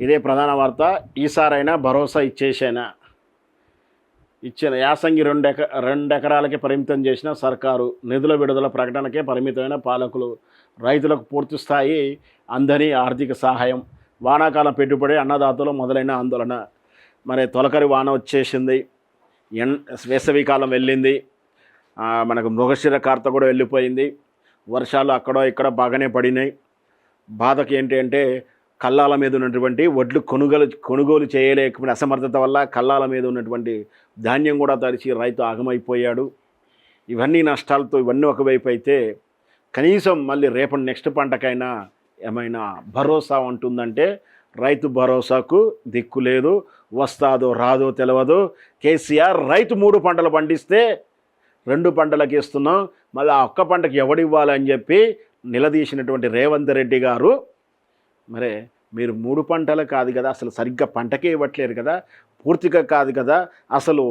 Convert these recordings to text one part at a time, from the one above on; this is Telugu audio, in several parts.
ఇదే ప్రధాన వార్త. ఈసారైనా భరోసా ఇచ్చిన యాసంగి రెండెకరాలకే పరిమితం చేసిన సర్కారు. నిధుల విడుదల ప్రకటనకే పరిమితమైన పాలకులు. రైతులకు పూర్తిస్థాయి అందని ఆర్థిక సహాయం. వానాకాలం పెట్టుబడి అన్నదాతలు మొదలైన ఆందోళన. మరి తొలకరి వాన వచ్చేసింది, వేసవికాలం వెళ్ళింది, మనకు మృగశిర కార్త కూడా వెళ్ళిపోయింది. వర్షాలు అక్కడో ఇక్కడ బాగానే పడినాయి. బాధకి ఏంటి అంటే కల్లాల మీద ఉన్నటువంటి వడ్లు కొనుగోలు చేయలేకపోయిన అసమర్థత వల్ల కల్లాల మీద ఉన్నటువంటి ధాన్యం కూడా తడిచి రైతు ఆగమైపోయాడు. ఇవన్నీ నష్టాలతో ఇవన్నీ ఒకవైపు అయితే కనీసం మళ్ళీ రేపటి నెక్స్ట్ పంటకైనా ఏమైనా భరోసా ఉంటుందంటే రైతు భరోసాకు దిక్కు లేదు. వస్తాదో రాదో తెలియదు. కేసీఆర్ రైతు 3 పంటలు పండిస్తే 2 పంటలకు ఇస్తున్నాం, మళ్ళీ ఆ ఒక్క పంటకు ఎవడివ్వాలని చెప్పి నిలదీసినటువంటి రేవంత్ రెడ్డి గారు, మరే మీరు 3 పంటలు కాదు కదా, అసలు సరిగ్గా పంటకే ఇవ్వట్లేరు కదా, పూర్తిగా కాదు కదా, అసలు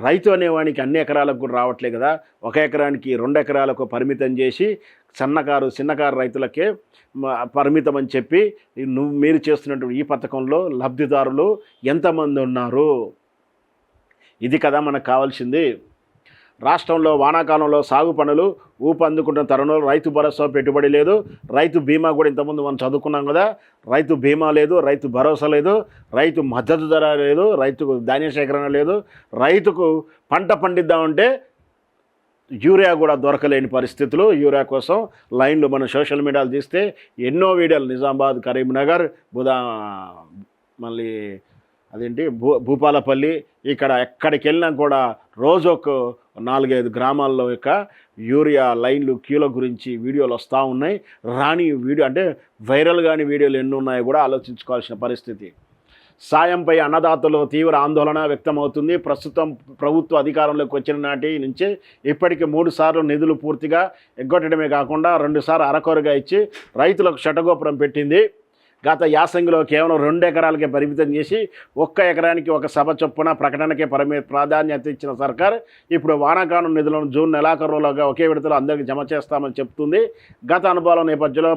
రైతు అనేవానికి అన్ని ఎకరాలకు కూడా రావట్లేదు కదా, 1 ఎకరానికి 2 ఎకరాలకు పరిమితం చేసి చిన్నకారు రైతులకే పరిమితం అని చెప్పి మీరు చేస్తున్నటువంటి ఈ పథకంలో లబ్ధిదారులు ఎంతమంది ఉన్నారు? ఇది కదా మనకు కావాల్సింది. రాష్ట్రంలో వానాకాలంలో సాగు పనులు ఊపందుకుంటున్న తరుణంలో రైతు భరోసా పెట్టుబడి లేదు. రైతు బీమా కూడా ఇంతకుముందు మనం చదువుకున్నాం కదా, రైతు బీమా లేదు, రైతు భరోసా లేదు, రైతు మద్దతు ధర లేదు, రైతుకు ధాన్య సేకరణ లేదు, రైతుకు పంట పండిద్దామంటే యూరియా కూడా దొరకలేని పరిస్థితులు. యూరియా కోసం లైన్లు మన సోషల్ మీడియాలు తీస్తే ఎన్నో వీడియోలు, నిజామాబాద్, కరీంనగర్, మళ్ళీ అదేంటి భూపాలపల్లి, ఇక్కడ ఎక్కడికి వెళ్ళినా కూడా రోజు ఒక 4-5 గ్రామాల్లో యొక్క యూరియా లైన్లు క్యూల గురించి వీడియోలు వస్తూ ఉన్నాయి. రాని వీడియో అంటే వైరల్ కాని వీడియోలు ఎన్ని ఉన్నాయో కూడా ఆలోచించుకోవాల్సిన పరిస్థితి. సాయంపై అన్నదాతలు తీవ్ర ఆందోళన వ్యక్తమవుతుంది. ప్రస్తుతం ప్రభుత్వ అధికారంలోకి వచ్చిన నాటి నుంచే ఇప్పటికి 3 సార్లు నిధులు పూర్తిగా ఎగ్గొట్టడమే కాకుండా 2 సార్లు అరకొరగా ఇచ్చి రైతులకు శటగోపురం పెట్టింది. గత యాసంగిలో కేవలం 2 ఎకరాలకే పరిమితం చేసి 1 ఎకరానికి 1 సభ చొప్పున ప్రకటనకే ప్రాధాన్యత ఇచ్చిన సర్కార్ ఇప్పుడు వానాకాలం నిధులను జూన్ నెలాఖరులోగా ఒకే విడతలో అందరికీ జమ చేస్తామని చెప్తుంది. గత అనుభవాల నేపథ్యంలో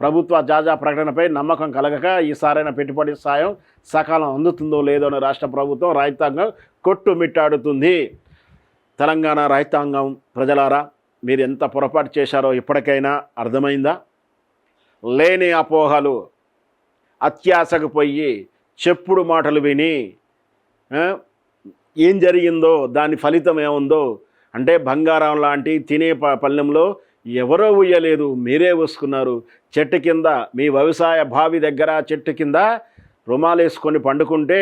ప్రభుత్వ తాజా ప్రకటనపై నమ్మకం కలగక ఈసారైన పెట్టుబడి సాయం సకాలం అందుతుందో లేదో అని రాష్ట్ర ప్రభుత్వం రైతాంగం కొట్టుమిట్టాడుతుంది. తెలంగాణ రైతాంగం ప్రజలారా, మీరు ఎంత పొరపాటు చేశారో ఇప్పటికైనా అర్థమైందా? లేని అపోహలు, అత్యాశకు పోయి చెప్పుడు మాటలు విని ఏం జరిగిందో దాని ఫలితం ఏముందో అంటే బంగారం లాంటి తినే పళ్ళెంలో ఎవరో ఉయ్యలేదు, మీరే వేసుకున్నారు. చెట్టు కింద మీ వ్యవసాయ బావి దగ్గర చెట్టు కింద రుమాలేసుకొని పండుకుంటే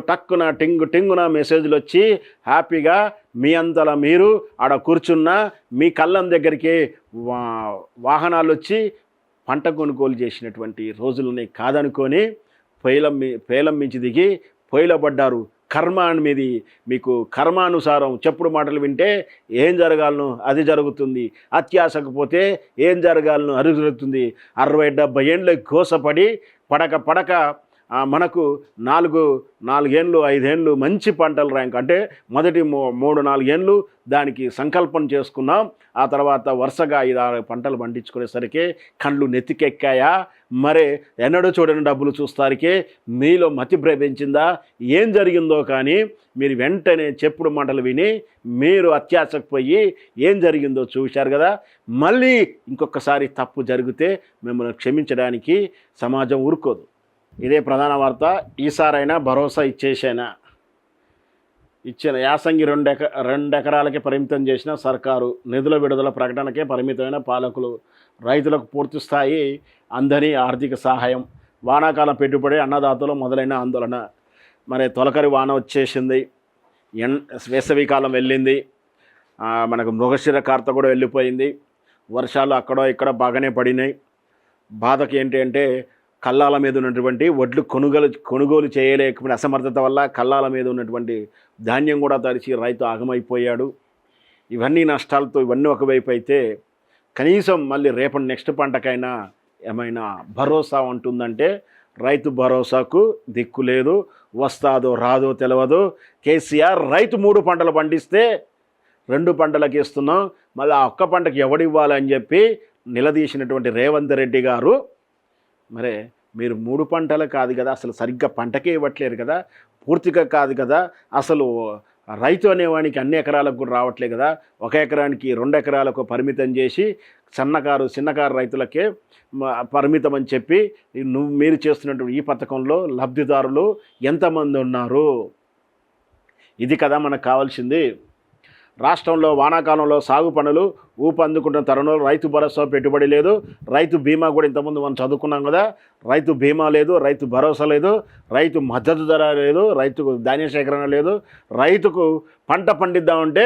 టక్కున టింగున మెసేజ్లు వచ్చి హ్యాపీగా మీ అంతలా మీరు ఆడ కూర్చున్న మీ కళ్ళం దగ్గరికి వాహనాలు వచ్చి పంట కొనుగోలు చేసినటువంటి రోజులని కాదనుకొని పేలం మించి దిగి పొయ్యిలబడ్డారు. కర్మ మీది మీకు కర్మానుసారం చెప్పుడు మాటలు వింటే ఏం జరగాలను అది జరుగుతుంది, అత్యాశకు పోతే ఏం జరగాలను అది జరుగుతుంది. 60-70 ఏండ్ల గోసపడి పడక మనకు 4 ఏళ్ళు 5 ఏళ్ళు మంచి పంటలు ర్యాంక్ అంటే మొదటి 3-4 ఏళ్ళు దానికి సంకల్పం చేసుకున్నాం. ఆ తర్వాత వరుసగా 5-6 పంటలు పండించుకునేసరికి కళ్ళు నెత్తికెక్కాయా? మరే ఎన్నడూ చూడని డబ్బులు చూస్తారికే మీలో మతి భ్రమించిందా? ఏం జరిగిందో కానీ మీరు వెంటనే చెప్పుడు మాటలు విని మీరు అత్యాశకు పోయి ఏం జరిగిందో చూశారు కదా. మళ్ళీ ఇంకొకసారి తప్పు జరిగితే మిమ్మల్ని క్షమించడానికి సమాజం ఊరుకోదు. ఇదే ప్రధాన వార్త. ఈసారైనా భరోసా ఇచ్చిన యాసంగి 2 ఎకరాలకే పరిమితం చేసిన సర్కారు. నిధుల విడుదల ప్రకటనకే పరిమితమైన పాలకులు. రైతులకు పూర్తిస్థాయి అందని ఆర్థిక సహాయం. వానాకాలం పెట్టుబడి అన్నదాతలు మొదలైన ఆందోళన. మరి తొలకరి వాన వచ్చేసింది, వేసవికాలం వెళ్ళింది, మనకు మృగశిర కార్త కూడా వెళ్ళిపోయింది. వర్షాలు అక్కడో ఇక్కడ బాగానే పడినాయి. బాధకి ఏంటి అంటే కల్లాల మీద ఉన్నటువంటి వడ్లు కొనుగోలు చేయలేకపోయిన అసమర్థత వల్ల కల్లాల మీద ఉన్నటువంటి ధాన్యం కూడా తడిచి రైతు ఆగమైపోయాడు. ఇవన్నీ నష్టాలతో ఇవన్నీ ఒకవైపు అయితే కనీసం మళ్ళీ రేపటి నెక్స్ట్ పంటకైనా ఏమైనా భరోసా ఉంటుందంటే రైతు భరోసాకు దిక్కు లేదు. వస్తాదో రాదో తెలియదు. కేసీఆర్ రైతు 3 పంటలు పండిస్తే 2 పంటలకు ఇస్తున్నాం, మళ్ళీ ఆ ఒక్క పంటకు ఎవడివ్వాలని చెప్పి నిలదీసినటువంటి రేవంత్ రెడ్డి గారు, మరే మీరు 3 పంటలు కాదు కదా, అసలు సరిగ్గా పంటకే ఇవ్వట్లేరు కదా, పూర్తిగా కాదు కదా, అసలు రైతు అనేవానికి అన్ని ఎకరాలకు కూడా రావట్లేదు కదా, 1 ఎకరానికి 2 ఎకరాలకు పరిమితం చేసి చిన్నకారు రైతులకే పరిమితం అని చెప్పి మీరు చేస్తున్నటువంటి ఈ పథకంలో లబ్ధిదారులు ఎంతమంది ఉన్నారు? ఇది కదా మనకు కావాల్సింది. రాష్ట్రంలో వానాకాలంలో సాగు పనులు ఊపందుకుంటున్న తరుణంలో రైతు భరోసా పెట్టుబడి లేదు, రైతు బీమా కూడా ఇంతకుముందు మనం చదువుకున్నాం కదా, రైతు బీమా లేదు, రైతు భరోసా లేదు, రైతు మద్దతు ధర లేదు, రైతుకు ధాన్య సేకరణ లేదు, రైతుకు పంట పండిద్దామంటే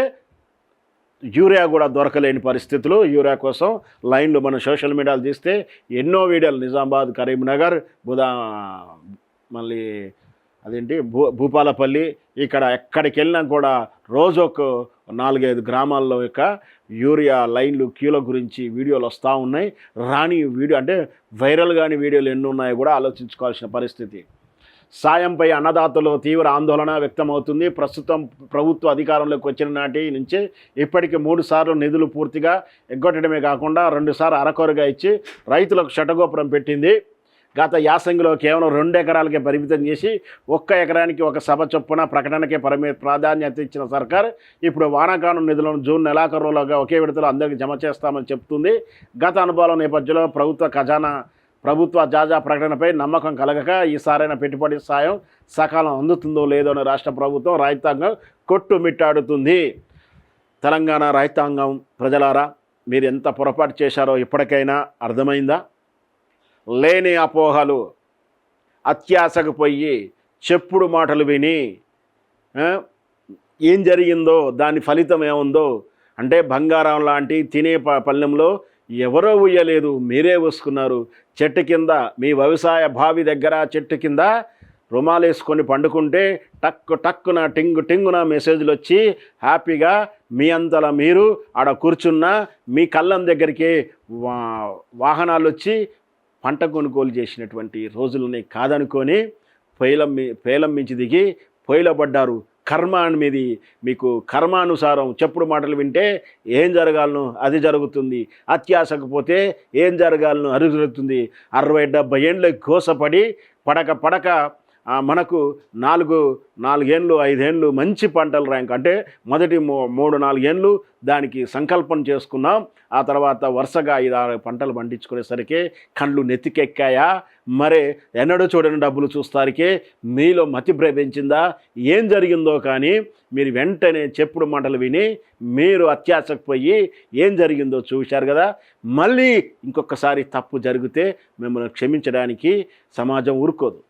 యూరియా కూడా దొరకలేని పరిస్థితులు. యూరియా కోసం లైన్లు మనం సోషల్ మీడియాలో తీస్తే ఎన్నో వీడియోలు, నిజామాబాద్, కరీంనగర్, మళ్ళీ అదేంటి భూపాలపల్లి, ఇక్కడ ఎక్కడికి వెళ్ళినా కూడా రోజు ఒక 4-5 గ్రామాల్లో యొక్క యూరియా లైన్లు క్యూల గురించి వీడియోలు వస్తూ ఉన్నాయి. రాని వీడియో అంటే వైరల్ కాని వీడియోలు ఎన్ని ఉన్నాయో కూడా ఆలోచించుకోవాల్సిన పరిస్థితి. సాయంపై అన్నదాతలు తీవ్ర ఆందోళన వ్యక్తమవుతుంది. ప్రస్తుతం ప్రభుత్వ అధికారంలోకి వచ్చిన నాటి నుంచే ఇప్పటికి 3 సార్లు నిధులు పూర్తిగా ఎగ్గొట్టడమే కాకుండా 2 సార్లు అరకొరగా ఇచ్చి రైతులకు శటగోపురం పెట్టింది. గత యాసంగిలో కేవలం 2 ఎకరాలకే పరిమితం చేసి 1 ఎకరానికి 1 సభ చొప్పున ప్రకటనకే ప్రాధాన్యత ఇచ్చిన సర్కార్ ఇప్పుడు వానాకాలం నిధులను జూన్ నెలాఖరులోగా ఒకే విడతలో అందరికీ జమ చేస్తామని చెప్తుంది. గత అనుభవాల నేపథ్యంలో ప్రభుత్వ తాజా ప్రకటనపై నమ్మకం కలగక ఈసారైన పెట్టుబడి సాయం సకాలం అందుతుందో లేదో అని రాష్ట్ర ప్రభుత్వం రైతాంగం కొట్టుమిట్టాడుతుంది. తెలంగాణ రైతాంగం ప్రజలారా, మీరు ఎంత పొరపాటు చేశారో ఇప్పటికైనా అర్థమైందా? లేని అపోహలు, అత్యాశకు పోయి చెప్పుడు మాటలు విని ఏం జరిగిందో దాని ఫలితం ఏముందో అంటే బంగారం లాంటి తినే పళ్ళెంలో ఎవరో ఉయ్యలేదు, మీరే వేసుకున్నారు. చెట్టు కింద మీ వ్యవసాయ బావి దగ్గర చెట్టు కింద రుమాలేసుకొని పండుకుంటే టక్కున టింగున మెసేజ్లు వచ్చి హ్యాపీగా మీ అంతలా మీరు ఆడ కూర్చున్న మీ కళ్ళం దగ్గరికి వాహనాలు వచ్చి పంట కొనుగోలు చేసినటువంటి రోజులని కాదనుకొని పేలం మించి దిగి పొయ్యిలబడ్డారు. కర్మ అనేది మీకు కర్మానుసారం చెప్పుడు మాటలు వింటే ఏం జరగాలను అది జరుగుతుంది, అత్యాశకు పోతే ఏం జరగాలను అది జరుగుతుంది. 60-70 ఏండ్ల గోసపడి పడక మనకు 4 ఏళ్ళు 5 ఏళ్ళు మంచి పంటల ర్యాంక్ అంటే మొదటి 3-4 ఏళ్ళు దానికి సంకల్పం చేసుకున్నాం. ఆ తర్వాత వరుసగా 5-6 పంటలు పండించుకునేసరికి కళ్ళు నెత్తికెక్కాయా? మరే ఎన్నడూ చూడని డబ్బులు చూస్తారికే మీలో మతి భ్రమించిందా? ఏం జరిగిందో కానీ మీరు వెంటనే చెప్పుడు మాటలు విని మీరు అత్యాశకు పోయి ఏం జరిగిందో చూశారు కదా. మళ్ళీ ఇంకొకసారి తప్పు జరిగితే మిమ్మల్ని క్షమించడానికి సమాజం ఊరుకోదు.